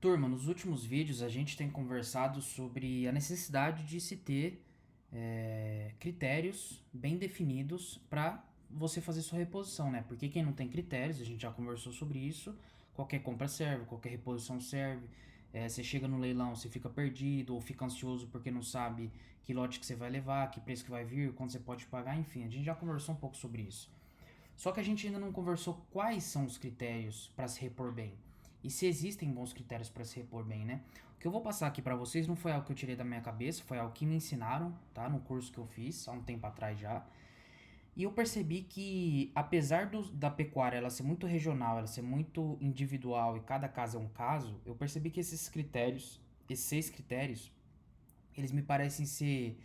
Turma, nos últimos vídeos a gente tem conversado sobre a necessidade de se ter critérios bem definidos para você fazer sua reposição, né? Porque quem não tem critérios, a gente já conversou sobre isso, qualquer compra serve, qualquer reposição serve. Você chega no leilão, você fica perdido ou fica ansioso porque não sabe que lote que você vai levar, que preço que vai vir, quanto você pode pagar, enfim, a gente já conversou um pouco sobre isso. Só que a gente ainda não conversou quais são os critérios para se repor bem. E se existem bons critérios para se repor bem, né? O que eu vou passar aqui para vocês não foi algo que eu tirei da minha cabeça, foi algo que me ensinaram, tá? No curso que eu fiz há um tempo atrás já. E eu percebi que, apesar da pecuária ela ser muito regional, ela ser muito individual e cada caso é um caso, eu percebi que esses critérios, esses 6 critérios, eles me parecem ser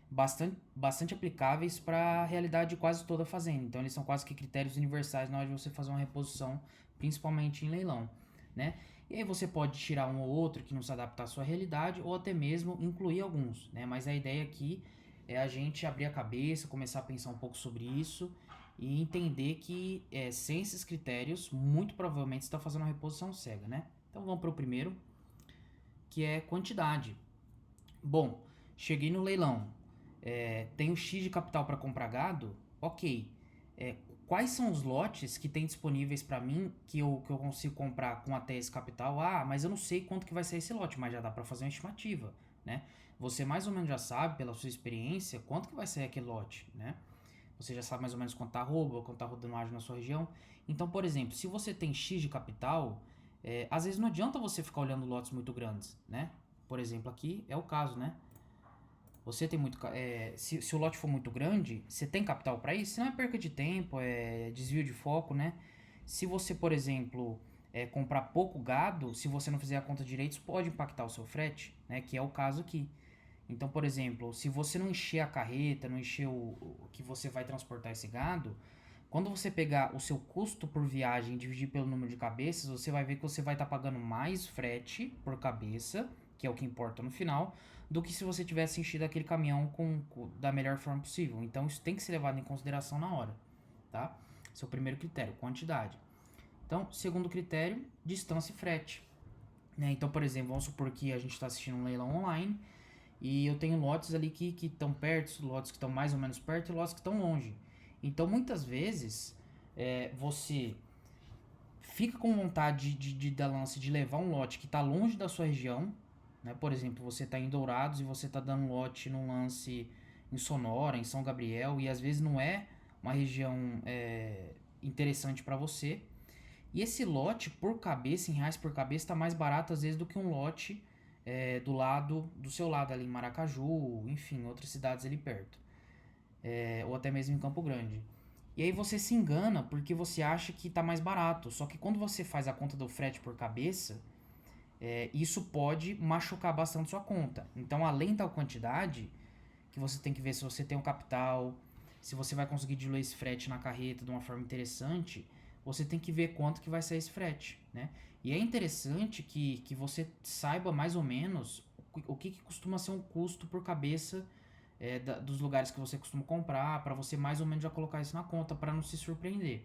bastante aplicáveis para a realidade de quase toda a fazenda. Então, eles são quase que critérios universais na hora de você fazer uma reposição, principalmente em leilão, né? E aí você pode tirar um ou outro que não se adapta à sua realidade ou até mesmo incluir alguns, né? Mas a ideia aqui é a gente abrir a cabeça, começar a pensar um pouco sobre isso e entender que sem esses critérios, muito provavelmente você está fazendo uma reposição cega, né? Então vamos para o primeiro, que é quantidade. Bom, cheguei no leilão, tenho X de capital para comprar gado, ok. É, quais são os lotes que tem disponíveis para mim que eu consigo comprar com até esse capital? Ah, mas eu não sei quanto que vai ser esse lote, mas já dá para fazer uma estimativa, né? Você mais ou menos já sabe, pela sua experiência, quanto que vai ser aquele lote, né? Você já sabe mais ou menos quanto tá arroba, quanto tá rodando ágio na sua região. Então, por exemplo, se você tem X de capital, às vezes não adianta você ficar olhando lotes muito grandes, né? Por exemplo, aqui é o caso, né? Você tem muito. Se o lote for muito grande, você tem capital para isso? Não é perca de tempo, é desvio de foco, né? Se você, por exemplo, comprar pouco gado, se você não fizer a conta direito, isso pode impactar o seu frete, né? Que é o caso aqui. Então, por exemplo, se você não encher a carreta, não encher o que você vai transportar esse gado, quando você pegar o seu custo por viagem e dividir pelo número de cabeças, você vai ver que você vai estar pagando mais frete por cabeça, que é o que importa no final, do que se você tivesse enchido aquele caminhão da melhor forma possível. Então isso tem que ser levado em consideração na hora, tá? Esse é o primeiro critério, quantidade. Então, segundo critério, distância e frete. Né? Então, por exemplo, vamos supor que a gente está assistindo um leilão online e eu tenho lotes ali que estão perto, lotes que estão mais ou menos perto e lotes que estão longe. Então, muitas vezes, você fica com vontade de dar lance de levar um lote que está longe da sua região, né? Por exemplo, você está em Dourados e você está dando lote num lance em Sonora, em São Gabriel, e às vezes não é uma região interessante para você. E esse lote por cabeça, em reais por cabeça, está mais barato às vezes do que um lote do seu lado ali em Maracaju, enfim, outras cidades ali perto, ou até mesmo em Campo Grande. E aí você se engana porque você acha que está mais barato. Só que quando você faz a conta do frete por cabeça, isso pode machucar bastante sua conta. Então, além da quantidade, que você tem que ver se você tem um capital, se você vai conseguir diluir esse frete na carreta de uma forma interessante, você tem que ver quanto que vai ser esse frete, né? E é interessante que você saiba mais ou menos o que costuma ser um custo por cabeça dos lugares que você costuma comprar, para você mais ou menos já colocar isso na conta, para não se surpreender.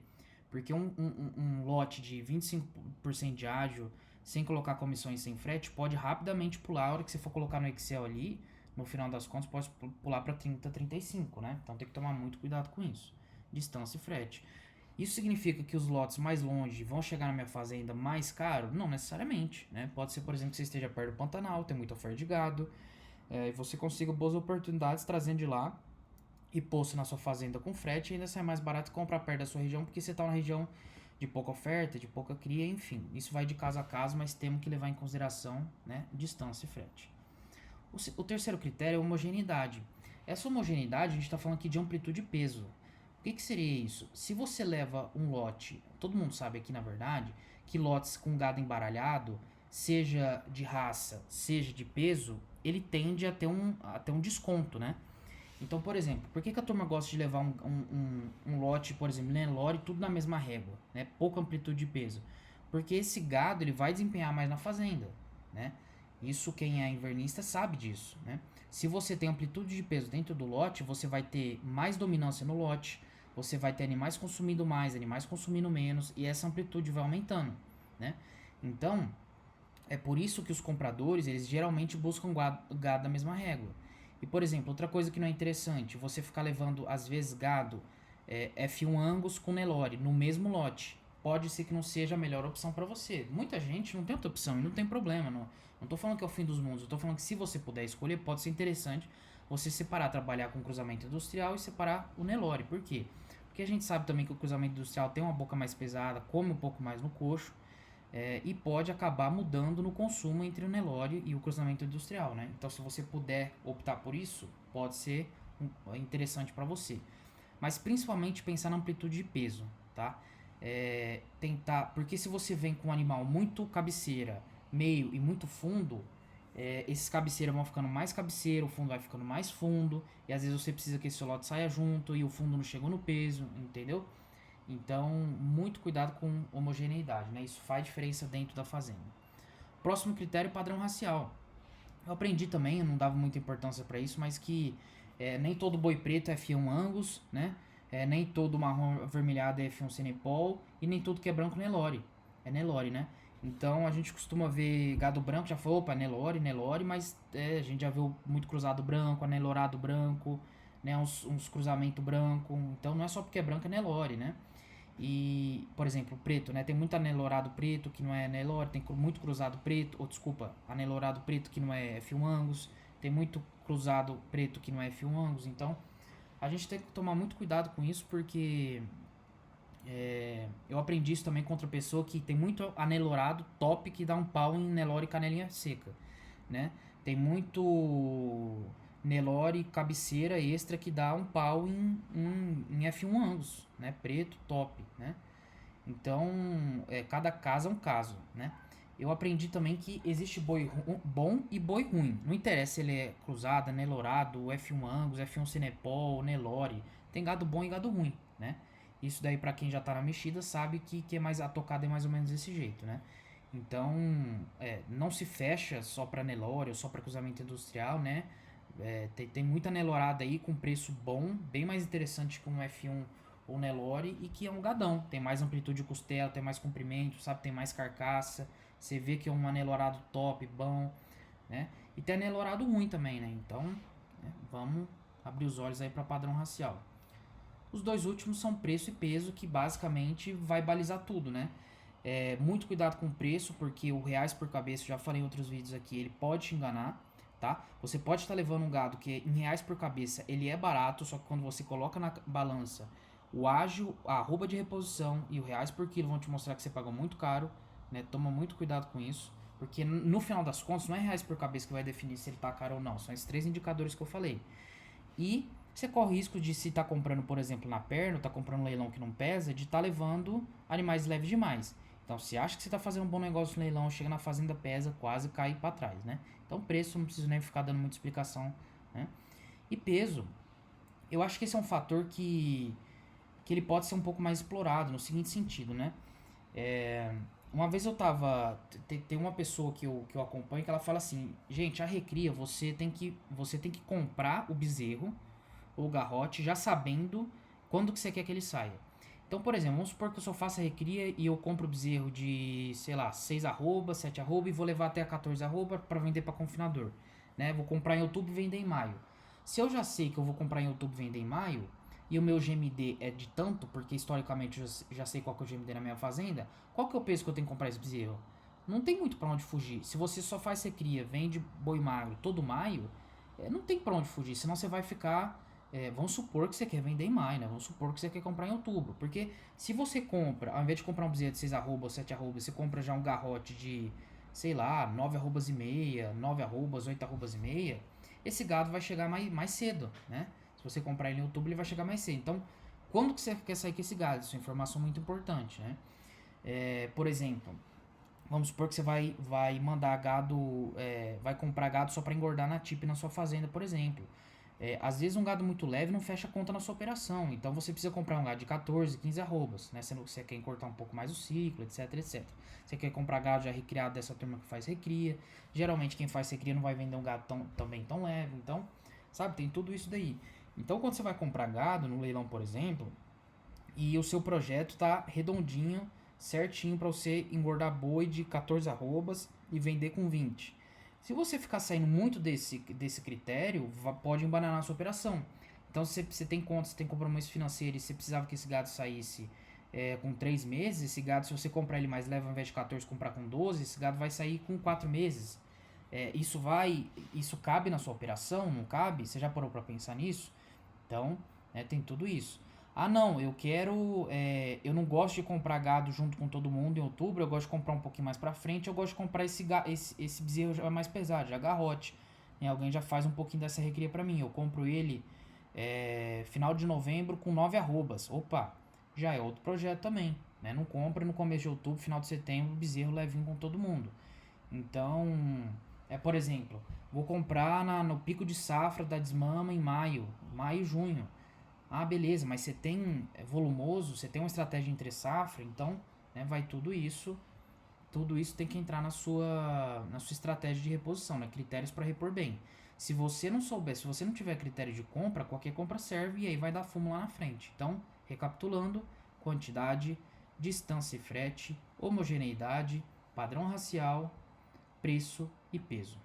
Porque um lote de 25% de ágio, sem colocar comissões sem frete, pode rapidamente pular. A hora que você for colocar no Excel ali, no final das contas, pode pular para 30, 35, né? Então tem que tomar muito cuidado com isso. Distância e frete. Isso significa que os lotes mais longe vão chegar na minha fazenda mais caro? Não necessariamente, né? Pode ser, por exemplo, que você esteja perto do Pantanal, tem muita oferta de gado, e você consiga boas oportunidades trazendo de lá e posto na sua fazenda com frete, e ainda sai mais barato comprar perto da sua região, porque você está na região de pouca oferta, de pouca cria, enfim. Isso vai de caso a caso, mas temos que levar em consideração, né, distância e frete. O terceiro critério é a homogeneidade. Essa homogeneidade, a gente está falando aqui de amplitude e peso. O que seria isso? Se você leva um lote, todo mundo sabe aqui na verdade, que lotes com gado embaralhado, seja de raça, seja de peso, ele tende a ter um desconto, né? Então, por exemplo, por que a turma gosta de levar um lote, por exemplo, Nelore, tudo na mesma régua, né? Pouca amplitude de peso. Porque esse gado ele vai desempenhar mais na fazenda, né? Isso quem é invernista sabe disso, né? Se você tem amplitude de peso dentro do lote, você vai ter mais dominância no lote, você vai ter animais consumindo mais, animais consumindo menos, e essa amplitude vai aumentando, né? Então, É por isso que os compradores, eles geralmente buscam gado da mesma régua. E, por exemplo, outra coisa que não é interessante, você ficar levando, às vezes, gado F1 Angus com Nelore no mesmo lote. Pode ser que não seja a melhor opção para você. Muita gente não tem outra opção e não tem problema. Não tô falando que é o fim dos mundos, eu tô falando que se você puder escolher, pode ser interessante você separar, trabalhar com cruzamento industrial e separar o Nelore. Por quê? Porque a gente sabe também que o cruzamento industrial tem uma boca mais pesada, come um pouco mais no coxo, e pode acabar mudando no consumo entre o Nelore e o cruzamento industrial, né? Então, se você puder optar por isso, pode ser interessante para você. Mas principalmente pensar na amplitude de peso, tá? Tentar, porque se você vem com um animal muito cabeceira, meio e muito fundo, esses cabeceiras vão ficando mais cabeceira, o fundo vai ficando mais fundo, e às vezes você precisa que esse lote saia junto e o fundo não chegou no peso, entendeu? Então, muito cuidado com homogeneidade, né? Isso faz diferença dentro da fazenda. Próximo critério, padrão racial. Eu aprendi também, eu não dava muita importância para isso, mas que nem todo boi preto é F1 Angus, né? Nem todo marrom avermelhado é F1 Senepol e nem tudo que é branco Nelore. É Nelore, né? Então a gente costuma ver gado branco, já falou, opa, Nelore, mas a gente já viu muito cruzado branco, anelorado branco, né? Uns cruzamento branco. Então não é só porque é branco, é Nelore, né? E, por exemplo, preto, né? Tem muito anelorado preto que não é Nelore, tem muito cruzado preto, ou desculpa, anelorado preto que não é F1 Angus, tem muito cruzado preto que não é F1 Angus, então a gente tem que tomar muito cuidado com isso porque eu aprendi isso também contra pessoa que tem muito anelorado top que dá um pau em Nelore e canelinha seca, né? Tem muito Nelore cabeceira extra que dá um pau em F1 Angus, né? Preto, top, né? Então, cada caso é um caso, né? Eu aprendi também que existe boi bom e boi ruim. Não interessa se ele é cruzado, Nelorado, F1 Angus, F1 Senepol, Nelore. Tem gado bom e gado ruim, né? Isso daí pra quem já tá na mexida sabe que a tocada é mais ou menos desse jeito, né? Então, não se fecha só pra Nelore ou só pra cruzamento industrial, né? Tem muita Nelorada aí com preço bom, bem mais interessante que um F1 ou Nelore e que é um gadão. Tem mais amplitude de costela, tem mais comprimento, sabe? Tem mais carcaça. Você vê que é um anelorado top, bom, né? E tem anelorado ruim também, né? Então, vamos abrir os olhos aí para padrão racial. Os dois últimos são preço e peso, que basicamente vai balizar tudo, né? Muito cuidado com o preço, porque o reais por cabeça, já falei em outros vídeos aqui, ele pode te enganar, tá? Você pode estar levando um gado que em reais por cabeça ele é barato, só que quando você coloca na balança o ágio, a arroba de reposição e o reais por quilo vão te mostrar que você pagou muito caro, né? Toma muito cuidado com isso, porque no final das contas não é reais por cabeça que vai definir se ele tá caro ou não, são esses três indicadores que eu falei. E você corre risco de, se tá comprando, por exemplo, na perna, ou tá comprando um leilão que não pesa, de tá levando animais leves demais. Então, se acha que você tá fazendo um bom negócio no leilão, chega na fazenda, pesa, quase cai para trás, né? Então, preço, não preciso nem ficar dando muita explicação, né? E peso, eu acho que esse é um fator que ele pode ser um pouco mais explorado, no seguinte sentido, né? Uma vez eu tava. Tem uma pessoa que eu acompanho que ela fala assim: gente, a recria você tem que comprar o bezerro ou o garrote já sabendo quando que você quer que ele saia. Então, por exemplo, vamos supor que eu só faça a recria e eu compro o bezerro de, sei lá, 6 arroba, 7 arroba e vou levar até a 14 arroba para vender para confinador, né? Vou comprar em outubro e vender em maio. Se eu já sei que eu vou comprar em outubro e vender em maio, e o meu GMD é de tanto, porque historicamente eu já sei qual que é o GMD na minha fazenda, qual que é o peso que eu tenho que comprar esse bezerro? Não tem muito pra onde fugir. Se você só faz recria, vende boi magro todo maio, não tem pra onde fugir, senão você vai ficar. Vamos supor que você quer vender em maio, né? Vamos supor que você quer comprar em outubro. Porque se você compra, ao invés de comprar um bezerro de 6 arrobas ou 7 arrobas, você compra já um garrote de, sei lá, 9 arrobas e meia, 9 arrobas, 8 arrobas e meia, esse gado vai chegar mais cedo, né? Se você comprar ele em outubro, ele vai chegar mais cedo. Então, quando que você quer sair com esse gado? Isso é uma informação muito importante, né? Por exemplo, vamos supor que você vai mandar gado, vai comprar gado só para engordar na TIP na sua fazenda, por exemplo. Às vezes um gado muito leve não fecha a conta na sua operação, então você precisa comprar um gado de 14, 15 arrobas, né? Sendo que você quer encurtar um pouco mais o ciclo, etc, etc. Você quer comprar gado já recriado dessa turma que faz recria. Geralmente quem faz recria não vai vender um gado também tão leve, então, sabe, tem tudo isso daí. Então quando você vai comprar gado no leilão, por exemplo, e o seu projeto tá redondinho, certinho para você engordar boi de 14 arrobas e vender com 20. Se você ficar saindo muito desse critério, pode embananar a sua operação. Então, se você tem conta, você tem compromisso financeiro e você precisava que esse gado saísse com 3 meses, esse gado, se você comprar ele mais leve ao invés de 14, comprar com 12, esse gado vai sair com 4 meses. Isso cabe na sua operação? Não cabe? Você já parou para pensar nisso? Então, tem tudo isso. Ah, não, eu não gosto de comprar gado junto com todo mundo em outubro, eu gosto de comprar um pouquinho mais pra frente, eu gosto de comprar esse bezerro já mais pesado, já garrote. Alguém já faz um pouquinho dessa recria pra mim, eu compro ele final de novembro com 9 arrobas. Opa, já é outro projeto também, né? Não compra no começo de outubro, final de setembro, bezerro levinho com todo mundo. Então, por exemplo, vou comprar no pico de safra da desmama em maio, junho. Ah, beleza, mas você tem volumoso, você tem uma estratégia entre safra, então vai tudo isso. Tudo isso tem que entrar na sua estratégia de reposição, né? Critérios para repor bem. Se você não souber, se você não tiver critério de compra, qualquer compra serve e aí vai dar fumo lá na frente. Então, recapitulando: quantidade, distância e frete, homogeneidade, padrão racial, preço e peso.